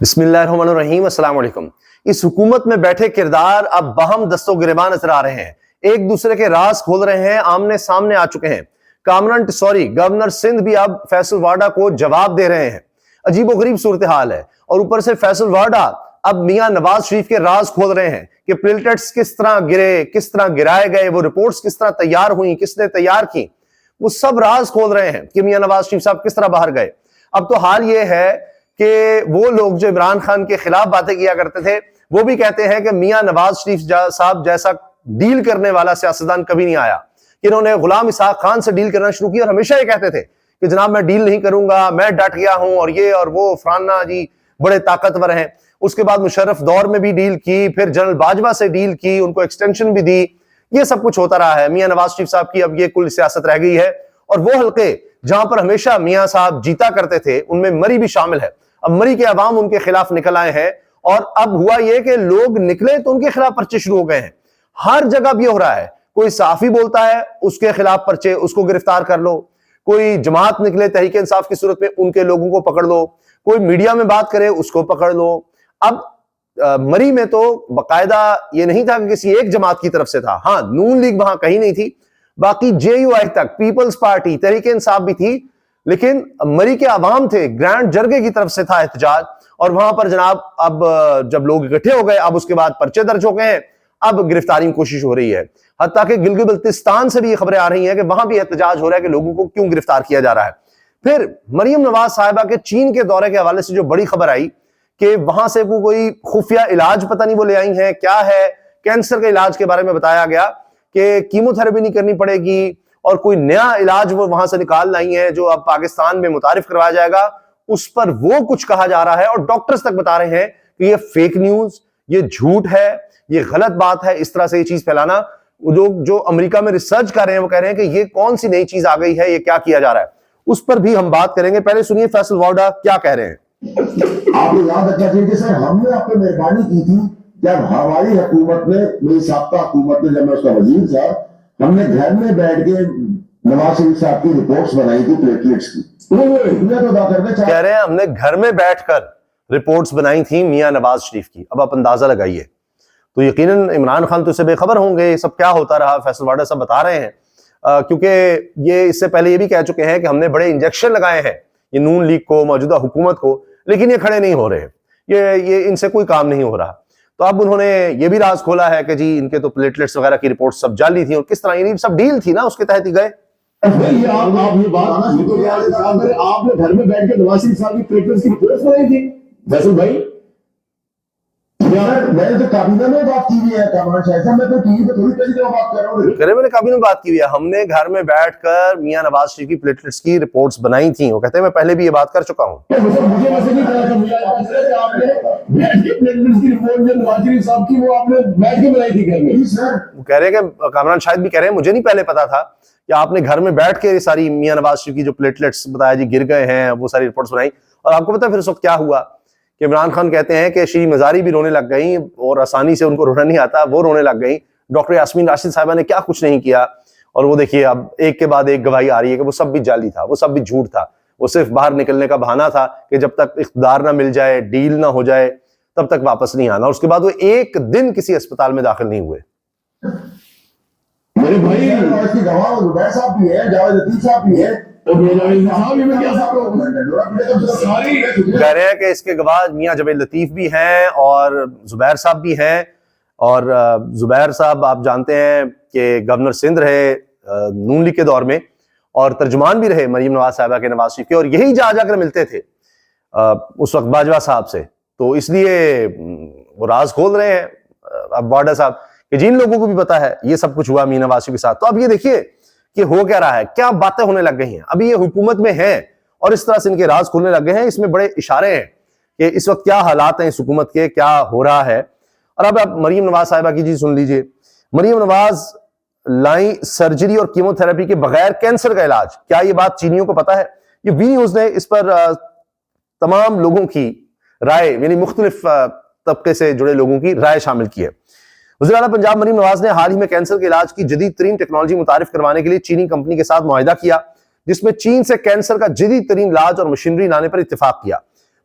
بسم اللہ الرحمن الرحیم، السلام علیکم۔ اس حکومت میں بیٹھے کردار اب باہم دست و گریباں نظر آ رہے ہیں، ایک دوسرے کے راز کھول رہے ہیں، آمنے سامنے آ چکے ہیں۔ کامران ٹسوری گورنر سندھ بھی اب فیصل وارڈا کو جواب دے رہے ہیں۔ عجیب و غریب صورتحال ہے، اور اوپر سے فیصل وارڈا اب میاں نواز شریف کے راز کھول رہے ہیں کہ پلیٹلیٹس کس طرح گرے، کس طرح گرائے گئے، وہ رپورٹس کس طرح تیار ہوئیں، کس نے تیار کی، وہ سب راز کھول رہے ہیں کہ میاں نواز شریف صاحب کس طرح باہر گئے۔ اب تو حال یہ ہے کہ وہ لوگ جو عمران خان کے خلاف باتیں کیا کرتے تھے وہ بھی کہتے ہیں کہ میاں نواز شریف صاحب جیسا ڈیل کرنے والا سیاستدان کبھی نہیں آیا، کہ انہوں نے غلام اسحاق خان سے ڈیل کرنا شروع کیا، اور ہمیشہ یہ کہتے تھے کہ جناب میں ڈیل نہیں کروں گا، میں ڈٹ گیا ہوں، اور یہ اور وہ فرانا جی بڑے طاقتور ہیں۔ اس کے بعد مشرف دور میں بھی ڈیل کی، پھر جنرل باجوہ سے ڈیل کی، ان کو ایکسٹینشن بھی دی، یہ سب کچھ ہوتا رہا ہے۔ میاں نواز شریف صاحب کی اب یہ کل سیاست رہ گئی ہے، اور وہ حلقے جہاں پر ہمیشہ میاں صاحب جیتا کرتے تھے ان میں مری بھی شامل ہے۔ اب مری کے عوام ان کے خلاف نکل آئے ہیں، اور اب ہوا یہ کہ لوگ نکلے تو ان کے خلاف پرچے شروع ہو گئے ہیں۔ ہر جگہ بھی ہو رہا ہے، کوئی صحافی بولتا ہے اس کے خلاف پرچے، اس کو گرفتار کر لو، کوئی جماعت نکلے تحریک انصاف کی صورت میں ان کے لوگوں کو پکڑ لو، کوئی میڈیا میں بات کرے اس کو پکڑ لو۔ اب مری میں تو باقاعدہ یہ نہیں تھا کہ کسی ایک جماعت کی طرف سے تھا، ہاں نون لیگ وہاں کہیں نہیں تھی، باقی جے یو آئی تک، پیپلز پارٹی، تحریک انصاف بھی تھی، لیکن مری کے عوام تھے، گرینڈ جرگے کی طرف سے تھا احتجاج، اور وہاں پر جناب اب جب لوگ اکٹھے ہو گئے، اب اس کے بعد پرچے درج ہو گئے ہیں، اب گرفتاری کی کوشش ہو رہی ہے۔ حتیٰ کہ گلگت بلتستان سے بھی یہ خبریں آ رہی ہیں کہ وہاں بھی احتجاج ہو رہا ہے کہ لوگوں کو کیوں گرفتار کیا جا رہا ہے۔ پھر مریم نواز صاحبہ کے چین کے دورے کے حوالے سے جو بڑی خبر آئی کہ وہاں سے کوئی خفیہ علاج پتہ نہیں وہ لے آئی ہیں، کیا ہے، کینسر کے علاج کے بارے میں بتایا گیا کہ کیمو تھراپی نہیں کرنی پڑے گی، اور کوئی نیا علاج وہ وہاں سے نکال لائی ہیں جو اب پاکستان میں متعارف کروایا جائے گا، اس پر وہ کچھ کہا جا رہا ہے، اور ڈاکٹرز تک بتا رہے ہیں کہ یہ فیک نیوز، یہ جھوٹ ہے، یہ غلط بات ہے، اس طرح سے یہ چیز پھیلانا۔ جو امریکہ میں ریسرچ کر رہے ہیں وہ کہہ رہے ہیں کہ یہ کون سی نئی چیز آ گئی ہے، یہ کیا کیا جا رہا ہے، اس پر بھی ہم بات کریں گے۔ پہلے سنیے فیصل وارڈا کیا کہہ رہے ہیں۔ آپ کو یاد رکھنا چاہیے کہ سر ہم نے آپ پہ مہربانی کی تھی جب ہماری حکومت نے، میری سابقہ حکومت نے، جب میں اس کا وزیر تھا، ہم نے گھر میں بیٹھ کے نواز شریف صاحب کی رپورٹس بنائی تھی پلیٹلیٹس کی۔ کہہ رہے ہیں ہم نے گھر میں بیٹھ کر رپورٹس بنائی تھی میاں نواز شریف کی۔ اب آپ اندازہ لگائیے، تو یقیناً عمران خان تو اسے بے خبر ہوں گے یہ سب کیا ہوتا رہا۔ فیصل وارڈا صاحب بتا رہے ہیں کیونکہ یہ اس سے پہلے یہ بھی کہہ چکے ہیں کہ ہم نے بڑے انجیکشن لگائے ہیں یہ نون لیگ کو، موجودہ حکومت کو، لیکن یہ کھڑے نہیں ہو رہے، یہ ان سے کوئی کام نہیں ہو رہا۔ تو اب انہوں نے یہ بھی راز کھولا ہے کہ جی ان کے تو پلیٹلیٹس وغیرہ کی رپورٹ سب جعلی تھی، اور کس طرح یہ سب ڈیل تھی نا، اس کے تحت ہی گئے۔ آپ نے گھر میں بیٹھ کے نواز شریف صاحب کی پلیٹلیٹس کی رپورٹس بنائی تھی فیصل بھائی؟ میں نے تو کابینہ میں بات کی ہوئی ہے، کامران شاہ صاحب، میں تو ٹی وی پہ تھوڑی پہلی دفعہ بات کر رہا ہوں۔ میں نے کابینہ میں بات کی ہوئی ہے، ہم نے گھر میں بیٹھ کر میاں نواز شریف کی پلیٹلیٹس کی رپورٹس بنائی تھیں۔ وہ کہتے ہیں میں پہلے بھی یہ بات کر چکا ہوں۔ مجھے ویسے نہیں پتا تھا آپ نے بیٹھ کے پلیٹلیٹس کی رپورٹ جو نواز شریف صاحب کی وہ آپ نے بیٹھ کے بنائی تھی گھر میں؟ وہ کہہ رہے ہیں کہ کامران شاہد بھی کہہ رہے ہیں مجھے نہیں پہلے پتا تھا کہ آپ نے گھر میں بیٹھ کے ساری میاں نواز شریف کی جو پلیٹلیٹس بتایا جی گر گئے ہیں، وہ ساری رپورٹس بنائی۔ اور آپ کو پتا پھر اس وقت کیا ہوا کہ عمران خان کہتے ہیں کہ شیریں مزاری بھی رونے لگ گئیں، اور آسانی سے ان کو رونا نہیں آتا، وہ رونے لگ گئیں۔ ڈاکٹر یاسمین راشد صاحبہ نے کیا کچھ نہیں کیا، اور وہ دیکھیے اب ایک کے بعد ایک گواہی آ رہی ہے کہ وہ سب بھی جعلی تھا، وہ سب بھی جھوٹ تھا، وہ صرف باہر نکلنے کا بہانہ تھا کہ جب تک اقتدار نہ مل جائے، ڈیل نہ ہو جائے، تب تک واپس نہیں آنا۔ اور اس کے بعد وہ ایک دن کسی اسپتال میں داخل نہیں ہوئے۔ میرے بھائی اس کی گواہ زبیر صاحب بھی ہے، جاوید لطیف صاحب بھی ہے، کہہ رہے ہیں کہ اس کے گواہ میاں جاوید لطیف بھی ہیں اور زبیر صاحب بھی ہیں۔ اور زبیر صاحب آپ جانتے ہیں کہ گورنر سندھ رہے نون لیگ کے دور میں، اور ترجمان بھی رہے مریم نواز صاحبہ کے، نواز شریف کے، اور یہی جا کر ملتے تھے اس وقت باجوہ صاحب سے۔ تو اس لیے وہ راز کھول رہے ہیں اب وارڈا صاحب کہ جن لوگوں کو بھی پتا ہے یہ سب کچھ ہوا میاں نواز شریف کے ساتھ۔ تو اب یہ دیکھیے کہ ہو کیا رہا ہے، کیا باتیں ہونے لگ گئی ہیں۔ ابھی یہ حکومت میں ہیں اور اس طرح سے ان کے راز کھولنے لگ گئے ہیں، اس میں بڑے اشارے ہیں کہ اس وقت کیا حالات ہیں اس حکومت کے، کیا ہو رہا ہے۔ اور اب آپ مریم نواز صاحبہ کی چیز سن لیجئے۔ مریم نواز لائیں سرجری اور کیمو تھراپی کے بغیر کینسر کا علاج، کیا یہ بات چینیوں کو پتا ہے؟ یہ وی نیوز نے اس پر تمام لوگوں کی رائے، یعنی مختلف طبقے سے جڑے لوگوں کی رائے شامل کی ہے۔ وزیر اعلیٰ پنجاب مریم نواز نے حال ہی میں کینسر کے علاج کی جدید ترین ٹیکنالوجی متعارف کروانے کے لیے چینی کمپنی کے ساتھ معاہدہ کیا، جس میں چین سے کینسر کا جدید ترین علاج اور مشینری لانے پر اتفاق کیا۔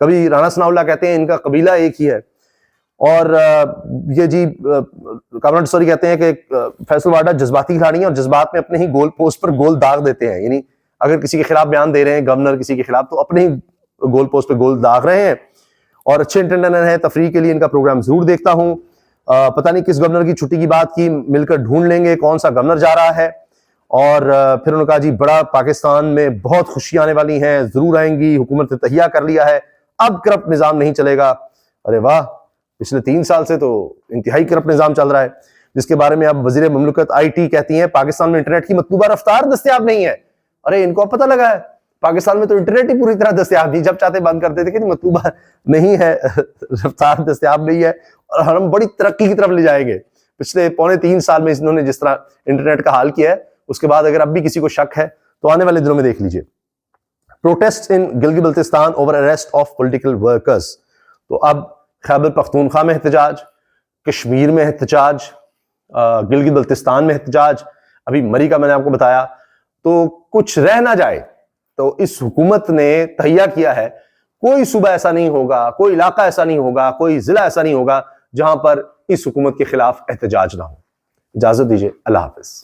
کبھی رانا ثناء اللہ کہتے ہیں ان کا قبیلہ ایک ہی ہے، اور یہ جی کامران ٹسوری کہتے ہیں کہ فیصل واڈا جذباتی کھلاڑی ہیں اور جذبات میں اپنے ہی گول پوسٹ پر گول داغ دیتے ہیں، یعنی اگر کسی کے خلاف بیان دے رہے ہیں گورنر کسی کے خلاف تو اپنے ہی گول پوسٹ پہ گول داغ رہے ہیں، اور اچھے انٹرٹینر ہیں، تفریح کے لیے ان کا پروگرام ضرور دیکھتا ہوں۔ پتہ نہیں کس گورنر کی چھٹی کی بات کی، مل کر ڈھونڈ لیں گے کون سا گورنر جا رہا ہے، اور پھر انہوں نے کہا جی بڑا پاکستان میں بہت خوشیاں آنے والی ہیں، ضرور آئیں گی، حکومت نے تہیہ کر لیا ہے، اب کرپٹ نظام نہیں چلے گا۔ ارے واہ، پچھلے 3 سال سے تو انتہائی کرپٹ نظام چل رہا ہے، جس کے بارے میں اب وزیر مملکت آئی ٹی کہتی ہیں پاکستان میں انٹرنیٹ کی مطلوبہ رفتار دستیاب نہیں ہے۔ ارے ان کو اب پتہ لگا ہے پاکستان میں تو انٹرنیٹ ہی پوری طرح دستیاب نہیں، جب چاہتے بند کر دیتے کہ مطلوبہ نہیں ہے، رفتار دستیاب نہیں ہے، اور ہم بڑی ترقی کی طرف لے جائیں گے۔ پچھلے 3.25 سال میں انہوں نے جس طرح انٹرنیٹ کا حال کیا ہے، اس کے بعد اگر اب بھی کسی کو شک ہے تو آنے والے دنوں میں دیکھ لیجئے۔ Protest in Gilgit Baltistan over arrest of political workers, تو اب خیبر پختونخوا میں احتجاج، کشمیر میں احتجاج، گلگت بلتستان میں احتجاج، ابھی مری کا میں نے آپ کو بتایا، تو کچھ رہ نہ جائے تو اس حکومت نے تہیہ کیا ہے کوئی صوبہ ایسا نہیں ہوگا، کوئی علاقہ ایسا نہیں ہوگا، کوئی ضلع ایسا نہیں ہوگا جہاں پر اس حکومت کے خلاف احتجاج نہ ہو۔ اجازت دیجیے، اللہ حافظ۔